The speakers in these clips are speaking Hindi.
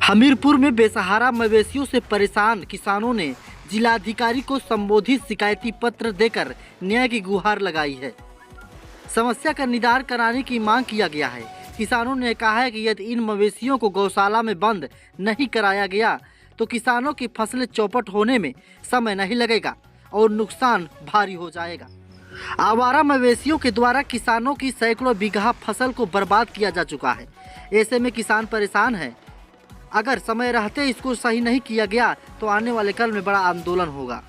हमीरपुर में बेसहारा मवेशियों से परेशान किसानों ने जिलाधिकारी को संबोधित शिकायती पत्र देकर न्याय की गुहार लगाई है। समस्या का निदान कराने की मांग किया गया है। किसानों ने कहा है कि यदि इन मवेशियों को गौशाला में बंद नहीं कराया गया तो किसानों की फसलें चौपट होने में समय नहीं लगेगा और नुकसान भारी हो जाएगा। आवारा मवेशियों के द्वारा किसानों की सैकड़ों बीघा फसल को बर्बाद किया जा चुका है। ऐसे में किसान परेशान है। अगर समय रहते इसको सही नहीं किया गया तो आने वाले कल में बड़ा आंदोलन होगा।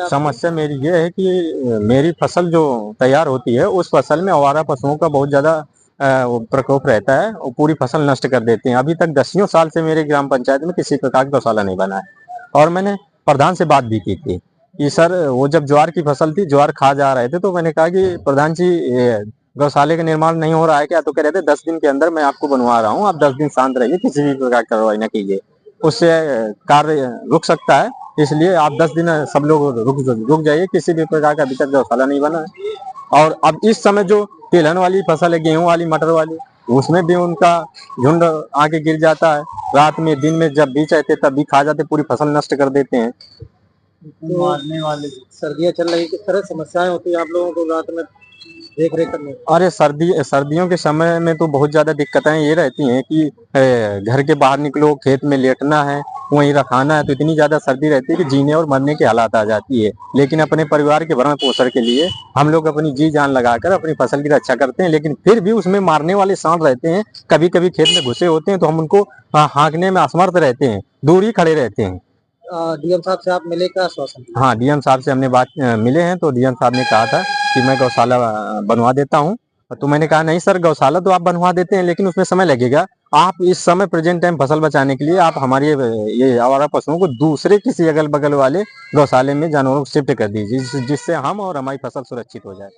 समस्या मेरी ये है कि मेरी फसल जो तैयार होती है उस फसल में आवारा पशुओं का बहुत ज्यादा प्रकोप रहता है और पूरी फसल नष्ट कर देते हैं। अभी तक 10 साल से मेरे ग्राम पंचायत में किसी प्रकार का गौशाला नहीं बना है और मैंने प्रधान से बात भी की थी कि सर वो जब ज्वार की फसल थी, ज्वार खा जा रहे थे, तो मैंने कहा कि प्रधान जी गौशाले का निर्माण नहीं हो रहा है क्या? तो कह रहे थे 10 दिन के अंदर मैं आपको बनवा रहा हूँ, आप 10 दिन शांत रहिए, किसी भी प्रकार की कार्रवाई न कीजिए, उससे कार्य रुक सकता है, इसलिए आप 10 दिन सब लोग रुक जाइए, किसी भी प्रकार का अभी तक गौशाला नहीं बना है। और अब इस समय जो तिलहन वाली फसल है, गेहूं वाली, मटर वाली, उसमें भी उनका झुंड आके गिर जाता है। रात में दिन में जब बीच आते तब भी खा जाते, पूरी फसल नष्ट कर देते हैं। तो मारने वाले सर्दियां चल रही, किस तरह समस्याएं होती है आप लोगों को रात में देख रेख करने? अरे सर्दियों के समय में तो बहुत ज्यादा दिक्कतें ये रहती हैं कि घर के बाहर निकलो, खेत में लेटना है, वहीं रखाना है, तो इतनी ज्यादा सर्दी रहती है कि जीने और मरने की हालत आ जाती है। लेकिन अपने परिवार के भरण पोषण के लिए हम लोग अपनी जी जान लगाकर अपनी फसल की रक्षा करते हैं, लेकिन फिर भी उसमें मारने वाले सांड रहते हैं। कभी कभी खेत में घुसे होते हैं तो हम उनको हाँकने में असमर्थ रहते हैं, दूर ही खड़े रहते हैं। डीएम साहब से आप मिले, क्या आश्वासन? हाँ, डीएम साहब से हमने मिले हैं, तो डीएम साहब ने कहा था कि मैं गौशाला बनवा देता हूँ। तो मैंने कहा नहीं सर, गौशाला तो आप बनवा देते हैं लेकिन उसमें समय लगेगा। आप इस समय प्रेजेंट टाइम फसल बचाने के लिए आप हमारी ये आवारा पशुओं को दूसरे किसी अगल बगल वाले गौशाले में जानवरों को शिफ्ट कर दीजिए, जिससे हम और हमारी फसल सुरक्षित हो जाए।